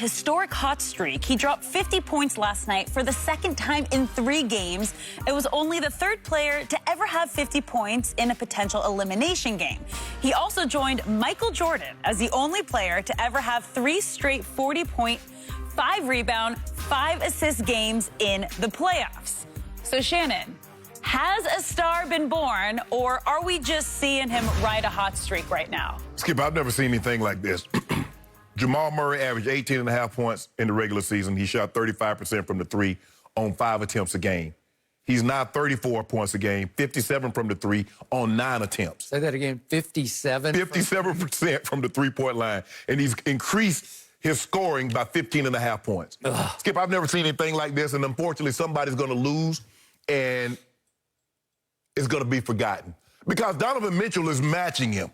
historic hot streak. He dropped 50 points last night for the second time in 3 games. It was only the 3rd player to ever have 50 points in a potential elimination game. He also joined Michael Jordan as the only player to ever have 3 straight 40-point, 5 rebound, 5 assist games in the playoffs. So, Shannon, has a star been born, or are we just seeing him ride a hot streak right now? Skip, I've never seen anything like this. Jamal Murray averaged 18.5 points in the regular season. He shot 35% from the 3 on 5 attempts a game. He's now 34 points a game, 57 from the 3 on 9 attempts. Say that again, 57? 57% from the 3-point line. And he's increased his scoring by 15.5 points. Ugh. Skip, I've never seen anything like this, and unfortunately somebody's going to lose, and it's going to be forgotten. Because Donovan Mitchell is matching him.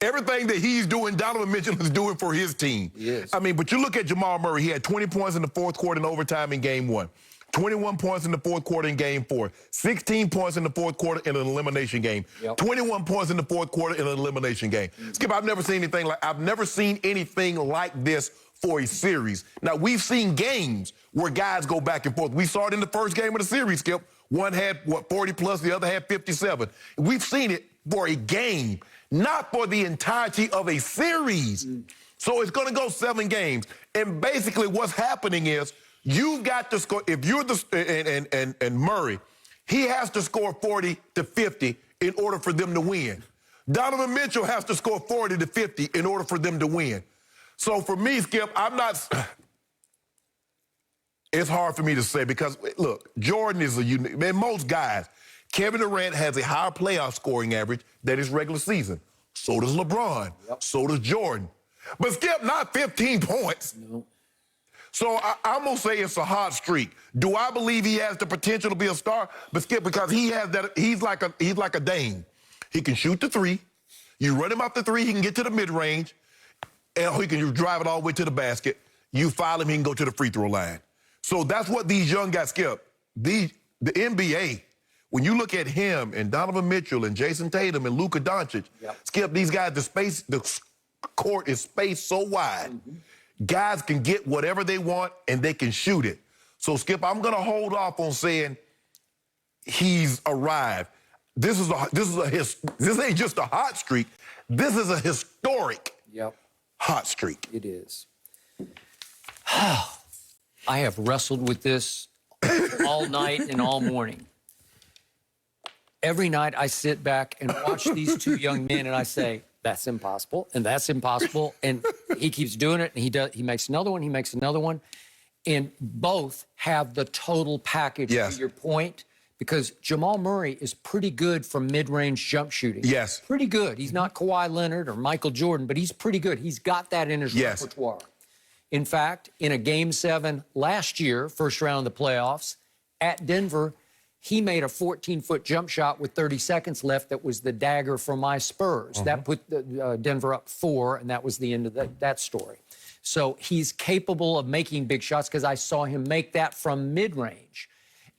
Everything that he's doing, Donovan Mitchell is doing for his team. Yes. I mean, but you look at Jamal Murray, he had 20 points in the 4th quarter in overtime in game 1. 21 points in the 4th quarter in game 4. 16 points in the 4th quarter in an elimination game. Yep. 21 points in the 4th quarter in an elimination game. Skip, I've never seen anything like this for a series. Now, we've seen games where guys go back and forth. We saw it in the first game of the series, Skip. One had, 40 plus, the other had 57. We've seen it for a game, not for the entirety of a series. So it's going to go 7 games. And basically what's happening is you've got to score, if you're and Murray, he has to score 40 to 50 in order for them to win. Donovan Mitchell has to score 40 to 50 in order for them to win. So for me, Skip, it's hard for me to say because, look, Jordan is a unique, man, most guys, Kevin Durant has a higher playoff scoring average than his regular season. So does LeBron. Yep. So does Jordan. But Skip, not 15 points. No. So I'm going to say it's a hot streak. Do I believe he has the potential to be a star? But Skip, because he has that, he's like a Dame. He can shoot the 3. You run him off the 3, he can get to the mid-range, and he can drive it all the way to the basket. You foul him, he can go to the free throw line. So that's what these young guys, Skip. The NBA, when you look at him and Donovan Mitchell and Jason Tatum and Luka Doncic, yep. Skip, these guys, the court is spaced so wide. Guys can get whatever they want and they can shoot it. So, Skip, I'm going to hold off on saying he's arrived. This ain't just a hot streak. This is a historic hot streak. It is. I have wrestled with this all night and all morning. Every night I sit back and watch these 2 young men and I say, that's impossible, and that's impossible. And he keeps doing it, and he makes another one, he makes another one. And both have the total package, to your point, because Jamal Murray is pretty good from mid-range jump shooting. Yes. Pretty good. He's not Kawhi Leonard or Michael Jordan, but he's pretty good. He's got that in his repertoire. In fact, in a Game 7 last year, first round of the playoffs, at Denver, he made a 14-foot jump shot with 30 seconds left that was the dagger for my Spurs. That put Denver up 4, and that was the end of that story. So he's capable of making big shots because I saw him make that from mid-range.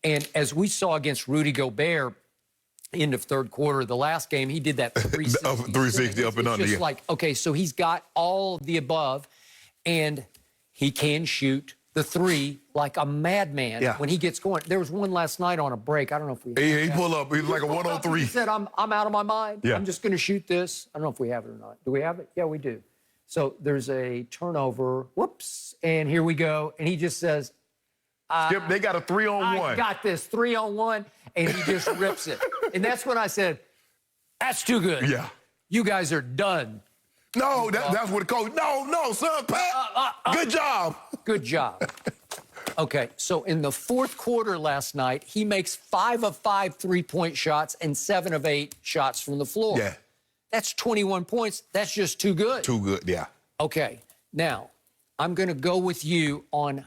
And as we saw against Rudy Gobert, end of 3rd quarter, the last game, he did that 360. 360 up and under, just like, okay, so he's got all of the above, and he can shoot the 3 like a madman when he gets going. There was one last night on a break. I don't know if we have he pulled up. He's like a 103. He said, I'm out of my mind. Yeah. I'm just going to shoot this. I don't know if we have it or not. Do we have it? Yeah, we do. So there's a turnover. Whoops. And here we go. And he just says, Skip, they got a 3-on-1. I got this 3-on-1. And he just rips it. And that's when I said, that's too good. Yeah. You guys are done. No, that's what the coach. No, son, Pat. Good job. Good job. Okay, so in the 4th quarter last night, he makes 5 of 5 3-point shots and 7 of 8 shots from the floor. Yeah. That's 21 points. That's just too good. Too good, yeah. Okay, now, I'm going to go with you on,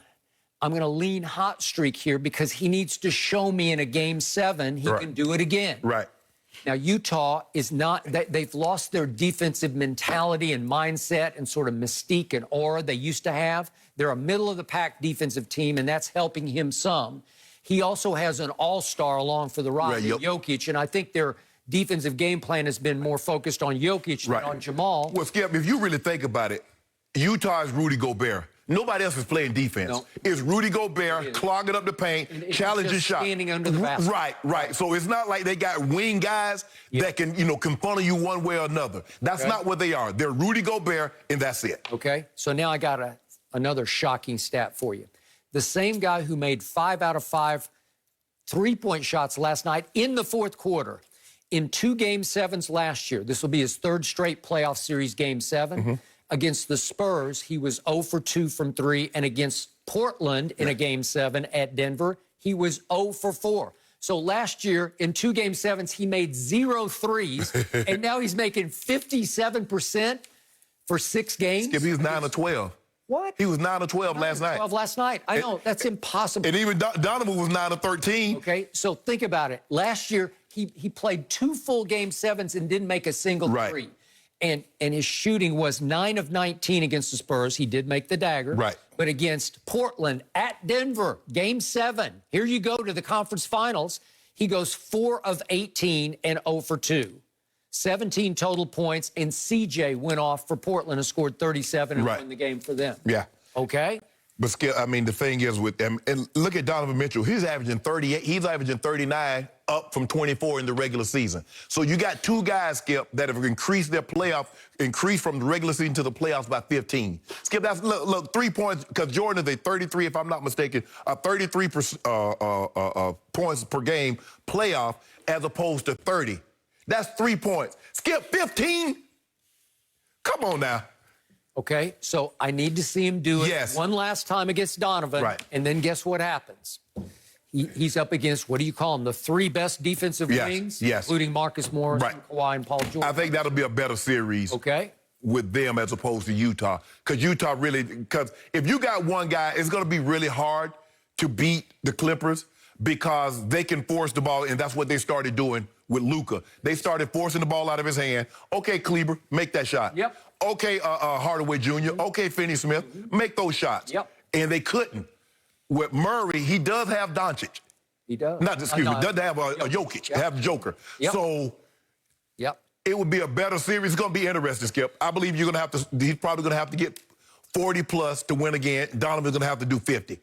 I'm going to lean hot streak here because he needs to show me in a Game 7 he can do it again. Right. Now, Utah is not, they've lost their defensive mentality and mindset and sort of mystique and aura they used to have. They're a middle-of-the-pack defensive team, and that's helping him some. He also has an all-star along for the ride, Jokic, and I think their defensive game plan has been more focused on Jokic than on Jamal. Well, Skip, if you really think about it, Utah is Rudy Gobert. Nobody else is playing defense. No. It's Rudy Gobert clogging up the paint, And challenging just shots. standing under the basket. Right. So it's not like they got wing guys that can, can funnel you one way or another. That's not what they are. They're Rudy Gobert, and that's it. Okay, so now I got another shocking stat for you. The same guy who made 5 out of 5 three-point shots last night in the fourth quarter, in 2 Game 7s last year, this will be his 3rd straight playoff series Game 7, against the Spurs, he was 0 for 2 from 3, and against Portland in a Game 7 at Denver, he was 0 for 4. So last year, in 2 Game 7s, he made 0 threes, and now he's making 57% for 6 games. Skip, he was 9 or 12. What? He was 9 or 12 last night. 12 last night. I know, that's impossible. And even Donovan was 9 or 13. Okay, so think about it. Last year, he played 2 full Game 7s and didn't make a single three. And his shooting was 9 of 19 against the Spurs. He did make the dagger. Right. But against Portland at Denver, Game 7, here you go to the conference finals, he goes 4 of 18 and 0 for 2. 17 total points, and CJ went off for Portland and scored 37 and won the game for them. Yeah. Okay? But Skip, I mean, the thing is with them, and look at Donovan Mitchell. He's averaging 38. He's averaging 39, up from 24 in the regular season. So you got 2 guys, Skip, that have increased from the regular season to the playoffs by 15. Skip, that's look 3 points, because Jordan is a 33, if I'm not mistaken, a 33 points per game playoff as opposed to 30. That's 3 points. Skip, 15? Come on now. Okay, so I need to see him do it one last time against Donovan. Right. And then guess what happens? He's up against, what do you call them, the 3 best defensive wings? Including Marcus Morris, and Kawhi, and Paul George. I think that'll be a better series with them as opposed to Utah. Because Utah because if you got one guy, it's going to be really hard to beat the Clippers because they can force the ball, and that's what they started doing with Luka. They started forcing the ball out of his hand. Okay, Kleber, make that shot. Yep. Okay, Hardaway Jr. Okay, Finney-Smith, make those shots. Yep. And they couldn't. With Murray, he does have Doncic. He does. Doesn't have a Jokic, have the Joker. So it would be a better series. It's going to be interesting, Skip. I believe he's probably going to have to get 40+ to win again. Donovan's going to have to do 50.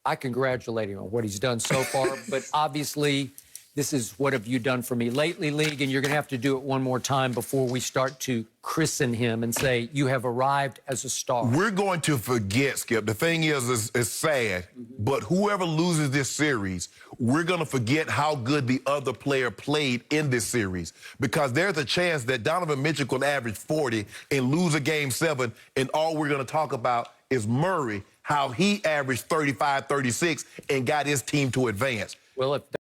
I congratulate him on what he's done so far, but obviously this is what have you done for me lately, League, and you're going to have to do it one more time before we start to christen him and say you have arrived as a star. We're going to forget, Skip. The thing is it's sad, but whoever loses this series, we're going to forget how good the other player played in this series, because there's a chance that Donovan Mitchell could average 40 and lose a Game 7, and all we're going to talk about is Murray, how he averaged 35, 36, and got his team to advance. Well, if